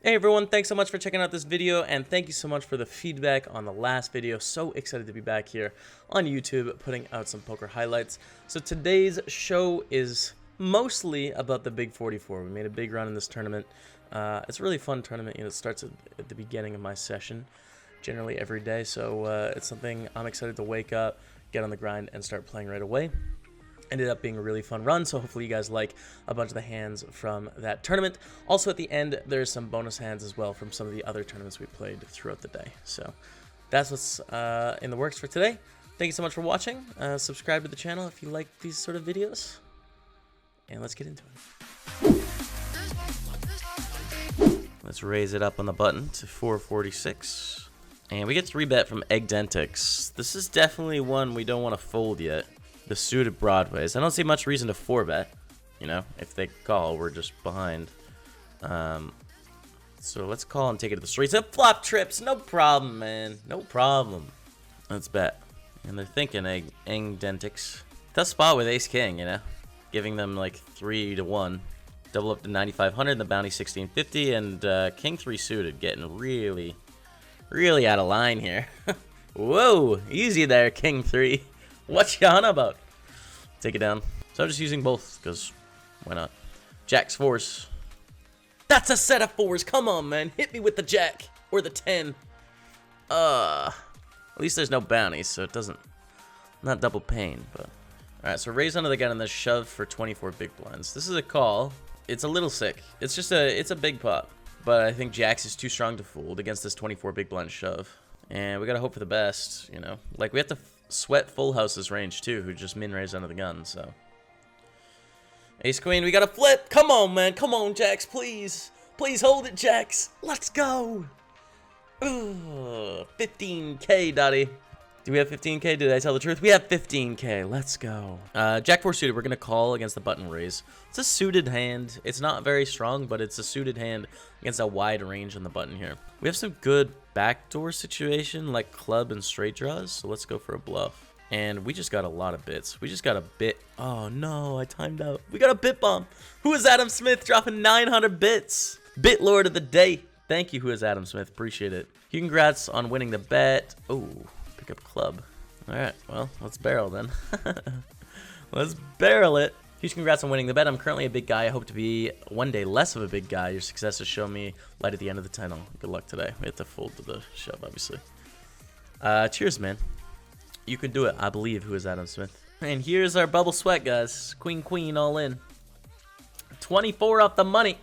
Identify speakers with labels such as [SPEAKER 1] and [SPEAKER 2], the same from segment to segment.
[SPEAKER 1] Hey everyone, thanks so much for checking out this video, and thank you so much for the feedback on the last video. So excited to be back here on YouTube putting out some poker highlights. So today's show is mostly about the Big 44. We made a big run in this tournament. It's a really fun tournament. You know, it starts at the beginning of my session, generally every day. So it's something I'm excited to wake up, get on the grind, and start playing right away. Ended up being a really fun run, so hopefully you guys like a bunch of the hands from that tournament. Also at the end, there's some bonus hands as well from some of the other tournaments we played throughout the day. So that's what's in the works for today. Thank you so much for watching. Subscribe to the channel if you like these sort of videos. And let's get into it. Let's raise it up on the button to 446. And we get 3-bet from Eggdentix. This is definitely one we don't want to fold yet. The suited broadways. I don't see much reason to 4-bet. You know, if they call, we're just behind. So let's call and take it to the streets. And flop trips, no problem, man. No problem. Let's bet. And they're thinking Eggdentix. Tough spot with Ace King, you know, giving them like 3-1. Double up to 9,500, and the bounty 1,650, and King 3 suited getting really out of line here. Whoa, easy there, King 3. What you on about? Take it down. So I'm just using both, because why not? Jack's 4s. That's a set of 4s. Come on, man. Hit me with the jack. Or the 10. At least there's no bounties, so it doesn't... Not double pain, but... Alright, so raise under the gun and then shove for 24 big blinds. This is a call. It's a little sick. It's just it's a big pot. But I think Jack's is too strong to fold against this 24 big blind shove. And we gotta hope for the best, you know? Like, we have to... sweat full house's range too, who just min-raised under the gun. So Ace Queen, we gotta flip. Come on, man. Come on, Jacks, please hold it, Jacks. Let's go. Ugh, 15k, Dottie. Do we have 15k? Did I tell the truth? We have 15k. Let's go. Jack 4 suited. We're gonna call against the button raise. It's a suited hand. It's not very strong, but it's a suited hand against a wide range on the button here. We have some good backdoor situation like club and straight draws, so let's go for a bluff. And we just got a lot of bits. We just got a bit. Oh no, I timed out. We got a bit bomb. Who is Adam Smith dropping 900 bits? Bit lord of the day. Thank you, who is Adam Smith. Appreciate it. Congrats on winning the bet. Oh. Pick up club. Alright, well, let's barrel then. Let's barrel it. Huge congrats on winning the bet. I'm currently a big guy. I hope to be one day less of a big guy. Your success has shown me light at the end of the tunnel. Good luck today. We have to fold to the shove, obviously. Cheers, man. You can do it. I believe, who is Adam Smith. And here's our bubble sweat, guys. Queen, all in. 24 off the money.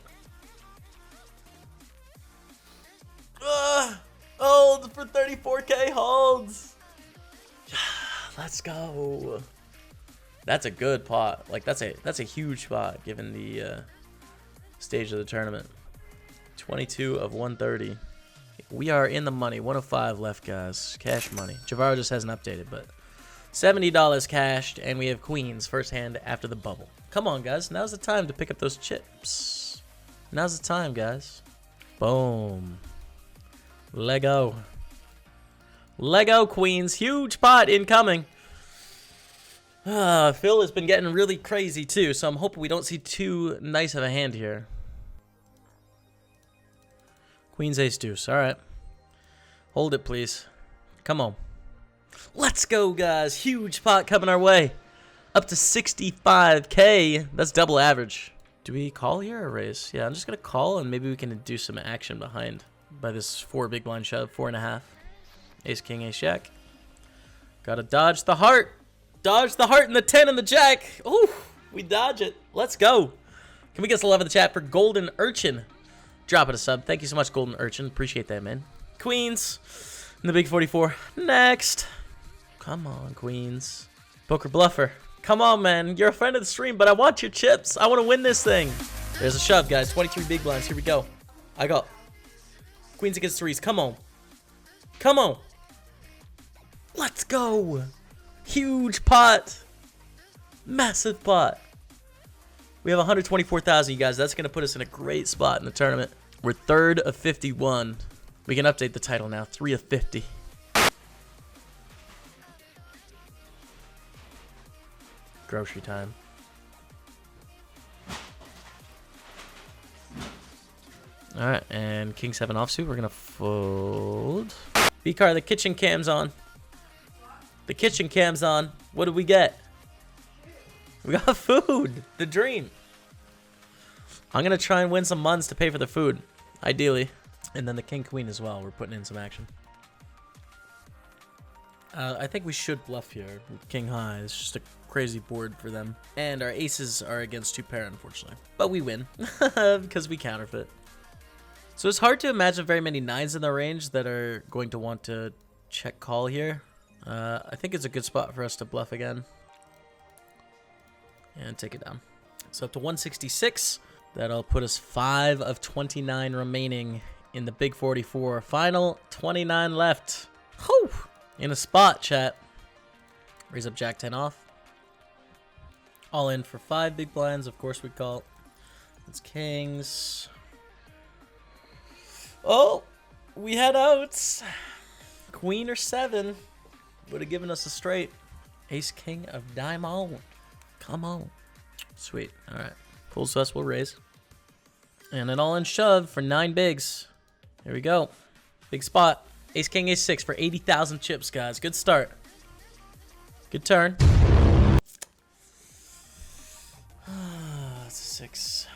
[SPEAKER 1] Hold for 34k holds. Let's go. That's a good pot. Like that's a huge pot given the stage of the tournament. 22 of 130. We are in the money. 105 left, guys. Cash money. Javaro just hasn't updated, but $70 cashed, and we have queens first hand after the bubble. Come on, guys. Now's the time to pick up those chips. Now's the time, guys. Boom. Lego queens. Huge pot incoming. Phil has been getting really crazy too, so I'm hoping we don't see too nice of a hand here. Queen's ace deuce. Alright. Hold it, please. Come on. Let's go, guys. Huge pot coming our way. Up to 65k. That's double average. Do we call here or raise? Yeah, I'm just going to call, and maybe we can do some action behind by this 4 big blind shove. 4.5. Ace king, ace jack. Gotta dodge the heart. Dodge the heart and the 10 and the jack. Ooh, we dodge it. Let's go. Can we get some love in the chat for Golden Urchin? Drop it a sub. Thank you so much, Golden Urchin. Appreciate that, man. Queens in the big 44. Next. Come on, queens. Poker Bluffer. Come on, man. You're a friend of the stream, but I want your chips. I want to win this thing. There's a shove, guys. 23 big blinds. Here we go. I got queens against threes. Come on. Come on. Let's go. Huge pot. Massive pot. We have 124,000, you guys. That's going to put us in a great spot in the tournament. We're 3rd of 51. We can update the title now. 3 of 50. Grocery time. All right, and king 7 offsuit. We're gonna fold. B-car, the kitchen cam's on. The kitchen cam's on. What did we get? We got food. The dream. I'm gonna try and win some muns to pay for the food, ideally. And then the king queen as well. We're putting in some action. I think we should bluff here with king high. It's just a crazy board for them. And our aces are against 2 pair, unfortunately. But we win because we counterfeit. So it's hard to imagine very many 9s in the range that are going to want to check call here. I think it's a good spot for us to bluff again. And take it down. So up to 166. That'll put us 5 of 29 remaining in the big 44. Final 29 left. Whew! In a spot, chat. Raise up jack 10 off. All in for 5 big blinds. Of course we call. It's kings. Oh, we had outs. Queen or 7 would have given us a straight. Ace king of diamond. Come on. Sweet. All right. Full sus will raise. And an all in shove for 9 bigs. Here we go. Big spot. Ace king ace 6 for 80,000 chips, guys. Good start. Good turn. That's a 6.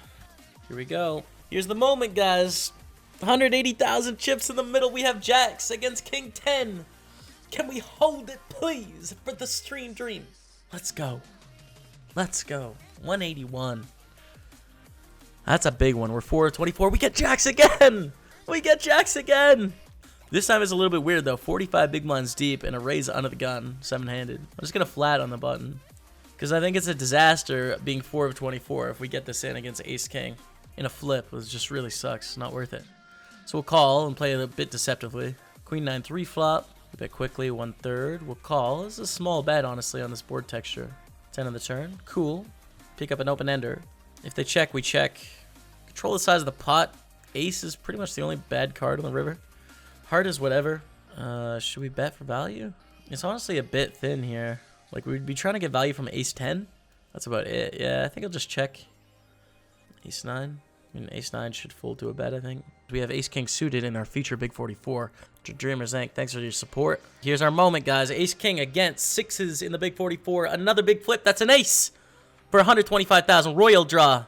[SPEAKER 1] Here we go. Here's the moment, guys. 180,000 chips in the middle. We have jacks against king 10. Can we hold it, please, for the stream dream? Let's go. Let's go. 181. That's a big one. We're 4 of 24. We get jacks again. We get jacks again. This time is a little bit weird, though. 45 big blinds deep and a raise under the gun. 7-handed. I'm just going to flat on the button. Because I think it's a disaster being 4 of 24 if we get this in against ace king. In a flip, it just really sucks. Not worth it. So we'll call and play a bit deceptively. Queen 9-3 flop. A bit quickly, 1/3. We'll call. This is a small bet, honestly, on this board texture. 10 on the turn. Cool. Pick up an open ender. If they check, we check. Control the size of the pot. Ace is pretty much the only bad card on the river. Heart is whatever. Should we bet for value? It's honestly a bit thin here. Like, we'd be trying to get value from ace 10. That's about it. Yeah, I think I'll just check. Ace 9. I mean, ace 9 should fold to a bet, I think. We have ace king suited in our feature big 44. Dreamers Inc., thanks for your support. Here's our moment, guys. Ace king against 6s in the big 44. Another big flip. That's an ace for 125,000. Royal draw.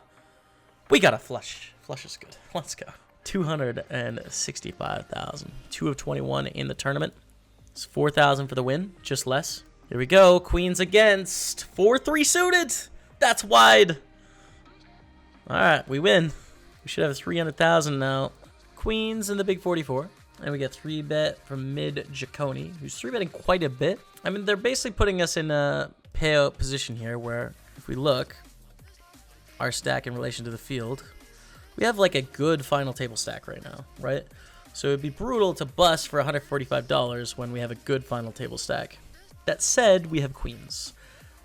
[SPEAKER 1] We got a flush. Flush is good. Let's go. 265,000. 2 of 21 in the tournament. It's 4,000 for the win. Just less. Here we go. Queens against 4-3 suited. That's wide. All right, we win. We should have 300,000 now. Queens in the big 44. And we get 3-bet from mid Jaconi, who's 3-betting quite a bit. I mean, they're basically putting us in a payout position here where if we look, our stack in relation to the field, we have like a good final table stack right now, right? So it'd be brutal to bust for $145 when we have a good final table stack. That said, we have queens,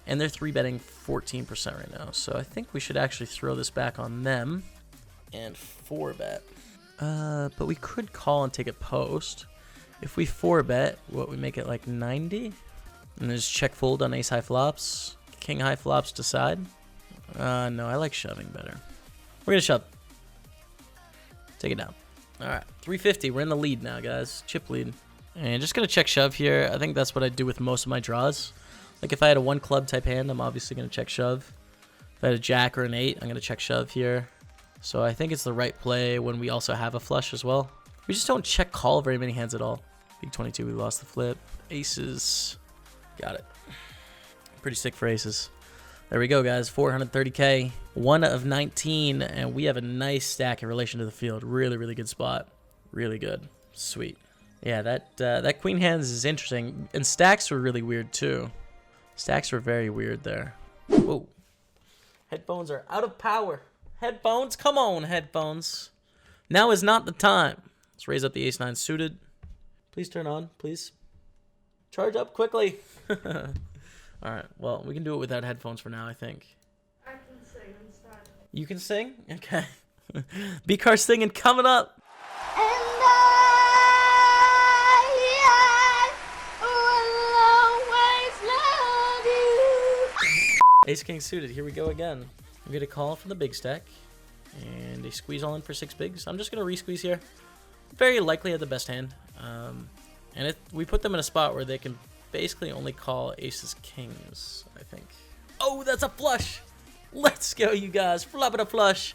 [SPEAKER 1] and they're 3-betting 14% right now. So I think we should actually throw this back on them and 4-bet. But we could call and take it post. If we 4-bet, what, we make it like 90? And then just check fold on ace high flops. King high flops decide. No, I like shoving better. We're gonna shove. Take it down. All right, 350. We're in the lead now, guys. Chip lead. And just gonna check shove here. I think that's what I do with most of my draws. Like if I had a 1 club type hand, I'm obviously gonna check shove. If I had a jack or an 8, I'm gonna check shove here. So I think it's the right play when we also have a flush as well. We just don't check call very many hands at all. Big 22, we lost the flip. Aces. Got it. Pretty sick for aces. There we go, guys. 430K. 1 of 19, and we have a nice stack in relation to the field. Really, really good spot. Really good. Sweet. Yeah, that queen hands is interesting. And stacks were really weird, too. Stacks were very weird there. Whoa. Headphones are out of power. Headphones, come on, headphones. Now is not the time. Let's raise up the ace 9 suited. Please turn on, please. Charge up quickly. All right, well, we can do it without headphones for now, I think.
[SPEAKER 2] I can sing instead.
[SPEAKER 1] You can sing? Okay. B-Car singing coming up.
[SPEAKER 2] And I will always love you.
[SPEAKER 1] Ace king suited, here we go again. I'm gonna call from the big stack. And they squeeze all in for 6 bigs. I'm just going to re-squeeze here. Very likely at the best hand. And we put them in a spot where they can basically only call aces, kings, I think. Oh, that's a flush. Let's go, you guys. Flopping a flush.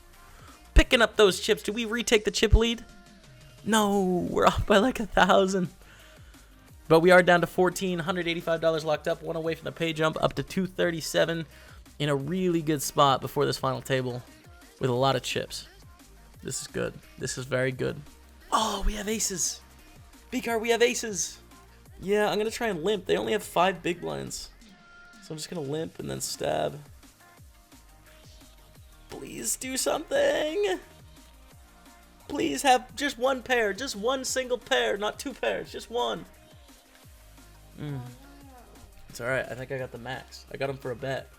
[SPEAKER 1] Picking up those chips. Do we retake the chip lead? No, we're off by like 1,000. But we are down to $1,485 locked up. One away from the pay jump, up to 237 in a really good spot before this final table with a lot of chips. This is good. This is very good. Oh, we have aces. B-card, we have aces. Yeah, I'm going to try and limp. They only have 5 big blinds. So I'm just going to limp and then stab. Please do something. Please have just one pair. Just one single pair, not 2 pairs. Just one. It's alright. I think I got the max. I got him for a bet.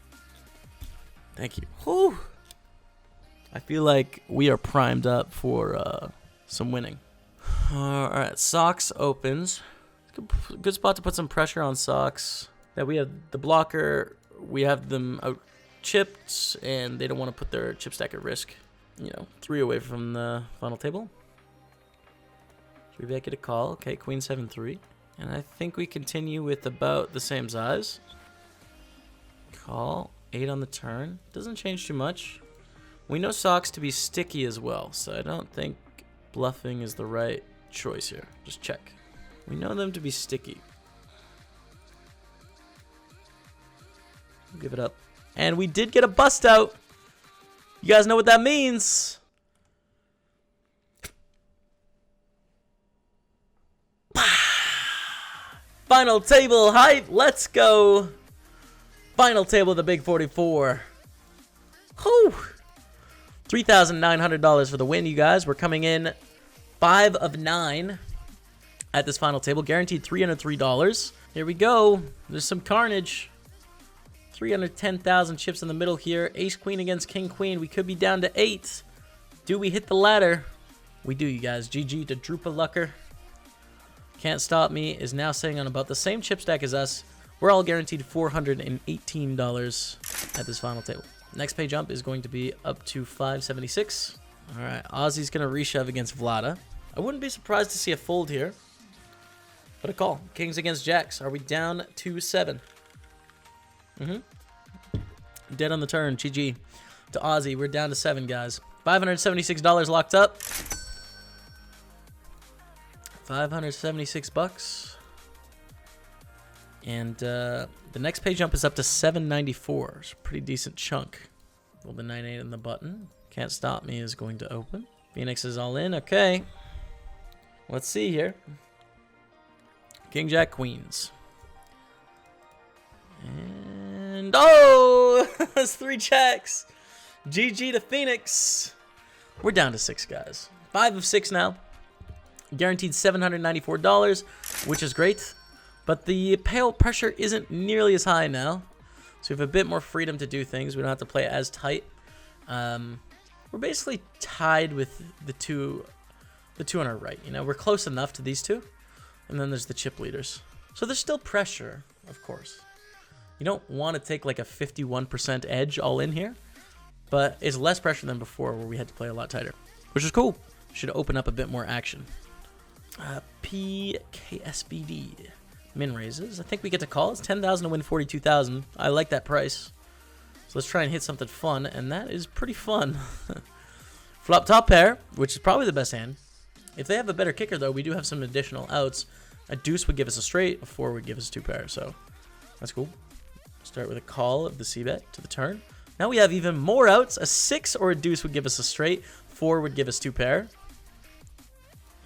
[SPEAKER 1] Thank you. Whew. I feel like we are primed up for some winning. Alright, Sox opens. Good spot to put some pressure on Sox. That we have the blocker. We have them out chipped, and they don't want to put their chip stack at risk. You know, 3 away from the final table. 3 back at a call. Okay, queen 7-3. And I think we continue with about the same size. Call. 8 on the turn. Doesn't change too much. We know Sox to be sticky as well, so I don't think bluffing is the right choice here. Just check. We know them to be sticky. Give it up. And we did get a bust out. You guys know what that means. Final table hype. Let's go. Final table of the Big 44. Whew. $3,900 for the win, you guys. We're coming in 5 of 9 at this final table. Guaranteed $303. Here we go. There's some carnage. 310,000 chips in the middle here. Ace queen against king queen. We could be down to 8. Do we hit the ladder? We do, you guys. GG to Drupa Lucker. Can't Stop Me is now sitting on about the same chip stack as us. We're all guaranteed $418 at this final table. Next pay jump is going to be up to 576. All right, Ozzy's going to reshove against Vlada. I wouldn't be surprised to see a fold here, but a call. Kings against jacks. Are we down to 7? Dead on the turn. GG to Ozzy. We're down to 7, guys. $576 locked up. 576 bucks. And the next pay jump is up to 794. It's a pretty decent chunk. Roll the 9-8 in the button. Can't Stop Me is going to open. Phoenix is all in. Okay. Let's see here. King, Jack, Queens. And oh, that's 3 checks. GG to Phoenix. We're down to 6, guys. 5 of 6 now. Guaranteed $794, which is great. But the payout pressure isn't nearly as high now. So we have a bit more freedom to do things. We don't have to play as tight. We're basically tied with the two on our right. You know, we're close enough to these two. And then there's the chip leaders. So there's still pressure, of course. You don't want to take like a 51% edge all in here. But it's less pressure than before where we had to play a lot tighter. Which is cool. Should open up a bit more action. PKSBD. Min raises. I think we get to call. It's 10,000 to win 42,000. I like that price. So let's try and hit something fun. And that is pretty fun. Flop top pair, which is probably the best hand. If they have a better kicker, though, we do have some additional outs. A deuce would give us a straight. A 4 would give us 2 pair. So that's cool. Start with a call of the c-bet to the turn. Now we have even more outs. A 6 or a deuce would give us a straight. 4 would give us 2 pair.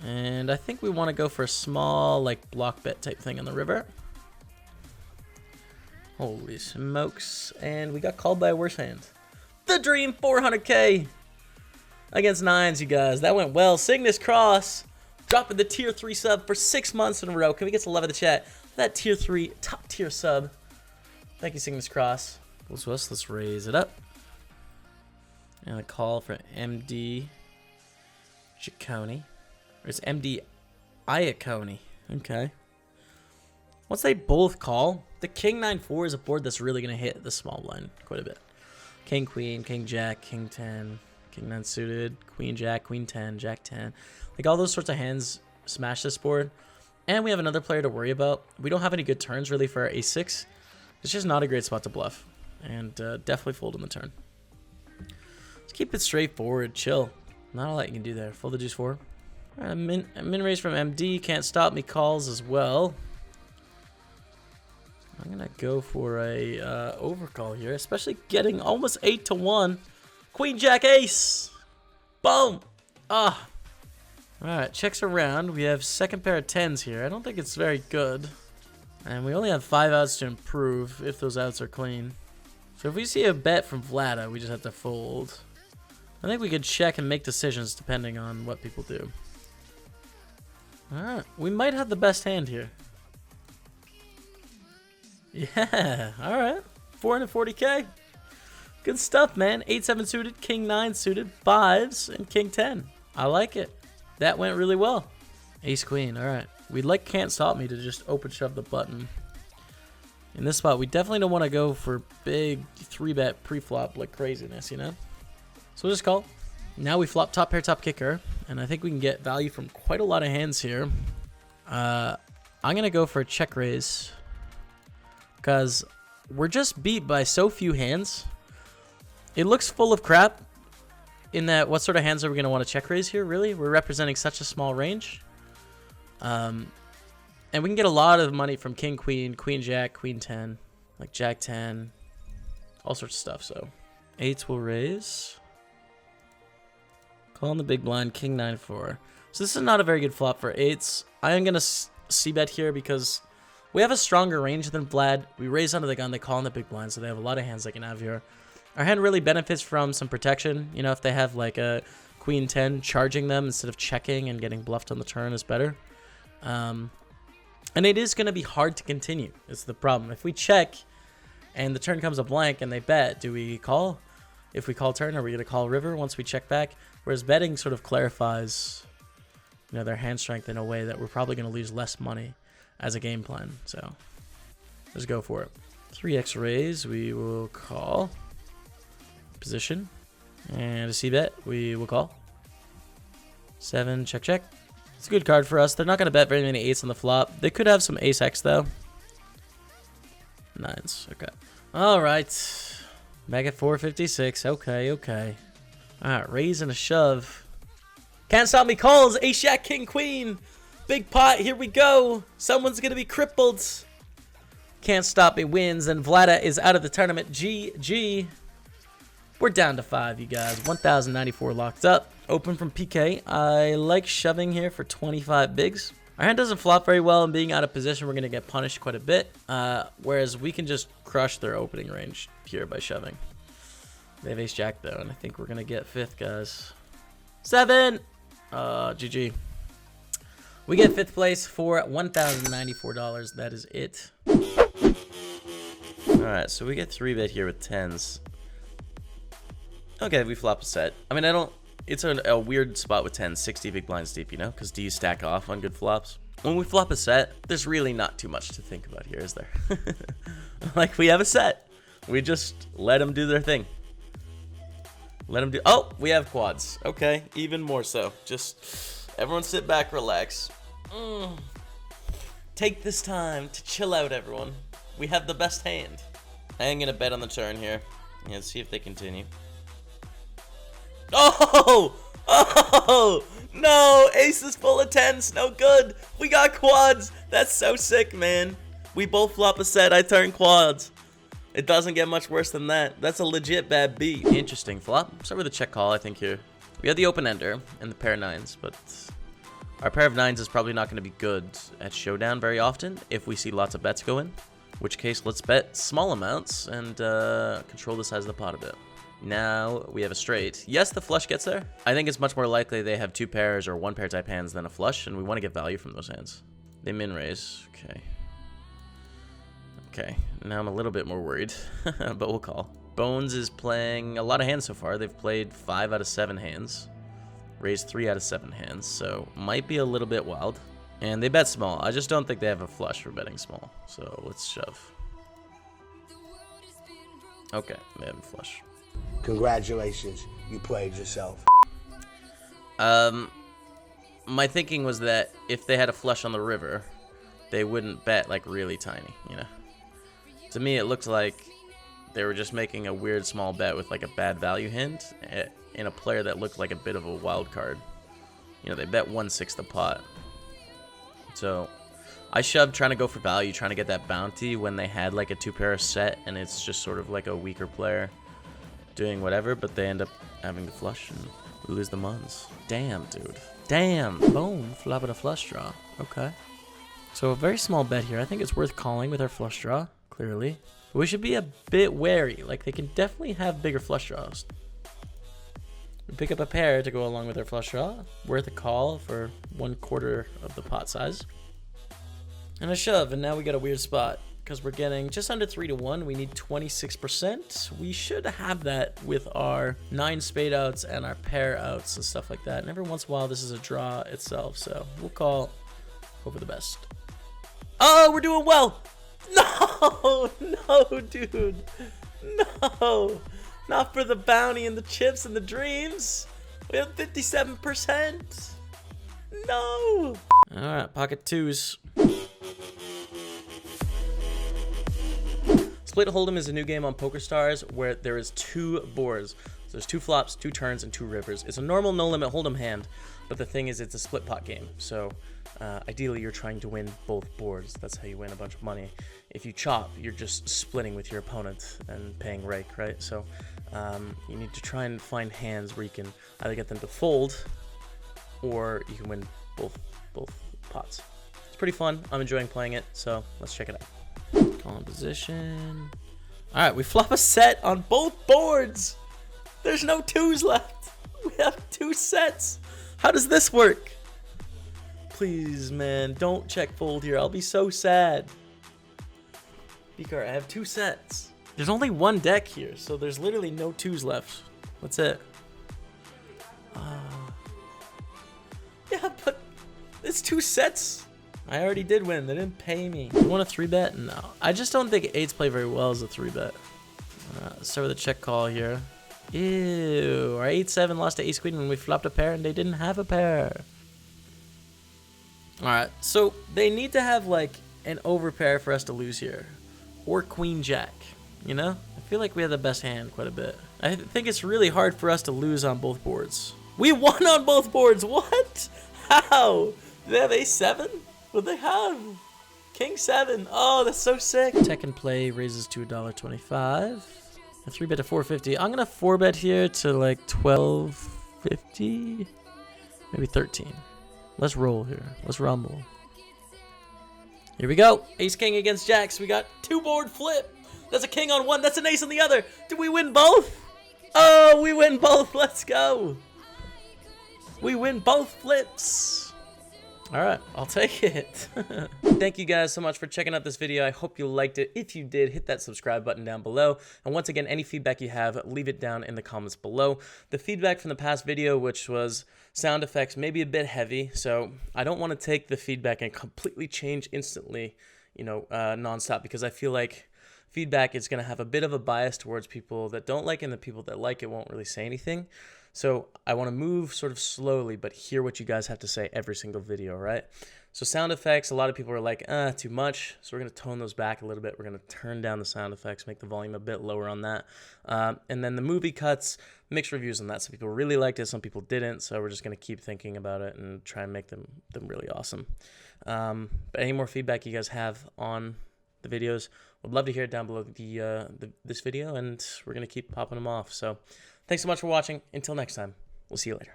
[SPEAKER 1] And I think we want to go for a small, like, block bet type thing on the river. Holy smokes. And we got called by a worse hand. The Dream 400K against 9s, you guys. That went well. Cygnus Cross dropping the tier 3 sub for 6 months in a row. Can we get some love in the chat? That tier 3 top tier sub. Thank you, Cygnus Cross. Goes to us. Let's raise it up. And a call for MD Ciccone. Or it's MD Iacone. Okay. Once they both call, the King 9-4 is a board that's really going to hit the small blind quite a bit. King Queen, King Jack, King 10, King 9 suited, Queen Jack, Queen 10, Jack 10. Like all those sorts of hands smash this board. And we have another player to worry about. We don't have any good turns really for our ace 6. It's just not a great spot to bluff. And definitely fold on the turn. Let's keep it straightforward, chill. Not a lot you can do there. Fold the deuce 4. All right, min raise from MD. Can't stop me calls as well. I'm gonna go for a overcall here, especially getting almost 8 to 1. Queen Jack Ace. Boom. Ah. All right, checks around. We have second pair of 10s here. I don't think it's very good, and we only have 5 outs to improve if those outs are clean. So if we see a bet from Vlada, we just have to fold. I think we could check and make decisions depending on what people do. All right, we might have the best hand here. Yeah, all right. 440K. Good stuff, man. 8-7 suited, King 9 suited, 5s, and King 10. I like it. That went really well. Ace Queen, all right. We'd like Can't Stop Me to just open shove the button. In this spot, we definitely don't want to go for big 3-bet pre-flop like craziness, you know? So we'll just call. Now we flop top pair, top kicker, and I think we can get value from quite a lot of hands here. I'm going to go for a check raise because we're just beat by so few hands. It looks full of crap in that what sort of hands are we going to want to check raise here, really? We're representing such a small range. And we can get a lot of money from King, Queen, Queen, Jack, Queen 10, like Jack 10, all sorts of stuff. So 8s will raise. Calling the big blind, King 9, 4. So this is not a very good flop for 8s. I am going to c-bet here because we have a stronger range than Vlad. We raise under the gun, they call in the big blind, so they have a lot of hands they can have here. Our hand really benefits from some protection. You know, if they have like a Queen 10, charging them instead of checking and getting bluffed on the turn is better. And it is going to be hard to continue. It's the problem. If we check and the turn comes a blank and they bet, do we call? If we call turn, are we going to call river once we check back? Whereas betting sort of clarifies, you know, their hand strength in a way that we're probably going to lose less money as a game plan. So let's go for it. 3x raise, we will call. Position. And a c-bet, we will call. 7, check, check. It's a good card for us. They're not going to bet very many 8s on the flop. They could have some ace-x, though. 9s, okay. All right. Back at 456. Okay, okay. All right, raise and a shove. Can't Stop Me calls. Ace, Jack, King, Queen. Big pot, here we go. Someone's going to be crippled. Can't Stop Me wins, and Vlada is out of the tournament. GG. We're down to 5, you guys. 1,094 locked up. Open from PK. I like shoving here for 25 bigs. Our hand doesn't flop very well, and being out of position, we're going to get punished quite a bit. Whereas we can just crush their opening range here by shoving. They have ace-jack, though, and I think we're going to get 5th, guys. 7! GG. We get 5th place for $1,094. That is it. Alright, so we get 3-bet here with 10s. Okay, we flop a set. I mean, I don't... It's a weird spot with 10s, 60 big blinds deep, you know? Because do you stack off on good flops? When we flop a set, there's really not too much to think about here, is there? Like, we have a set. We just let them do their thing. Let them do... Oh, we have quads. Okay, even more so. Just everyone sit back, relax. Take this time to chill out, everyone. We have the best hand. I am going to bet on the turn here. Yeah, let's see if they continue. Oh! Oh! No! Ace is full of 10s. No good. We got quads. That's so sick, man. We both flop a set. I turn quads. It doesn't get much worse than that. That's a legit bad beat. Interesting flop. Start with a check call, I think, here. We have the open ender and the pair of 9s, but our pair of 9s is probably not going to be good at showdown very often if we see lots of bets go in. In which case, let's bet small amounts and control the size of the pot a bit. Now we have a straight. Yes, the flush gets there. I think it's much more likely they have 2 pairs or 1 pair type hands than a flush, and we want to get value from those hands. They min raise. Okay. Okay, now I'm a little bit more worried, but we'll call. Bones is playing a lot of hands so far. They've played 5 out of 7 hands. Raised 3 out of 7 hands, so might be a little bit wild. And they bet small. I just don't think they have a flush for betting small, so let's shove. Okay, they have a flush.
[SPEAKER 3] Congratulations, you played yourself.
[SPEAKER 1] My thinking was that if they had a flush on the river, they wouldn't bet like really tiny, you know. To me, it looked like they were just making a weird small bet with like a bad value hand in a player that looked like a bit of a wild card. You know, they bet 1/6 the pot. So I shoved trying to go for value, trying to get that bounty when they had like a 2-pair set, and it's just sort of like a weaker player doing whatever, but they end up having the flush and we lose the muns. Damn, dude. Damn. Boom. Flop and a flush draw. Okay. So a very small bet here. I think it's worth calling with our flush draw, clearly. But we should be a bit wary. Like, they can definitely have bigger flush draws. We pick up a pair to go along with our flush draw. Worth a call for 1/4 of the pot size. And a shove, and now we got a weird spot. Because we're getting just under 3-1. We need 26%. We should have that with our 9 spade outs and our pair outs and stuff like that. And every once in a while, this is a draw itself. So we'll call, hope for the best. Oh, we're doing well. No, no, dude. No. Not for the bounty and the chips and the dreams. We have 57%. No. All right, pocket twos. Split Hold'em is a new game on PokerStars where there is 2 boards. So there's 2 flops, 2 turns, and 2 rivers. It's a normal no-limit Hold'em hand, but the thing is it's a split pot game. So ideally you're trying to win both boards. That's how you win a bunch of money. If you chop, you're just splitting with your opponent and paying rake, right? So you need to try and find hands where you can either get them to fold or you can win both pots. It's pretty fun. I'm enjoying playing it, so let's check it out. Call in position. Alright, we flop a set on both boards. There's no 2s left. We have 2 sets. How does this work? Please, man, don't check fold here. I'll be so sad. Beaker, I have 2 sets. There's only 1 deck here, so there's literally no 2s left. That's it. Yeah, but it's 2 sets. I already did win. They didn't pay me. You want a 3-bet? No. I just don't think 8s play very well as a 3-bet. Let's start with a check call here. Ew. Our 8-7 lost to ace queen when we flopped a pair and they didn't have a pair. Alright, so they need to have like an overpair for us to lose here. Or queen jack. You know? I feel like we have the best hand quite a bit. I think it's really hard for us to lose on both boards. We won on both boards! What? How? Do they have ace-7? What they have? King 7. Oh, that's so sick. Tech and play raises to $1.25. A 3-bet to 450. I'm gonna 4-bet here to like 12.50, maybe 13. Let's roll here. Let's rumble. Here we go. Ace king against jacks. We got 2-board flip. That's a king on one. That's an ace on the other. Did we win both? Oh, we win both. Let's go. We win both flips. All right, I'll take it. Thank you guys so much for checking out this video. I hope you liked it. If you did, hit that subscribe button down below. And once again, any feedback you have, leave it down in the comments below. The feedback from the past video, which was sound effects, maybe a bit heavy. So I don't want to take the feedback and completely change instantly, you know, nonstop, because I feel like feedback is going to have a bit of a bias towards people that don't like it, and the people that like it won't really say anything. So I want to move sort of slowly, but hear what you guys have to say every single video, right? So sound effects, a lot of people are like, too much. So we're going to tone those back a little bit. We're going to turn down the sound effects, make the volume a bit lower on that. And then the movie cuts, mixed reviews on that. Some people really liked it, some people didn't. So we're just going to keep thinking about it and try and make them really awesome. But any more feedback you guys have on the videos, would love to hear it down below this video, and we're going to keep popping them off. So thanks so much for watching. Until next time, we'll see you later.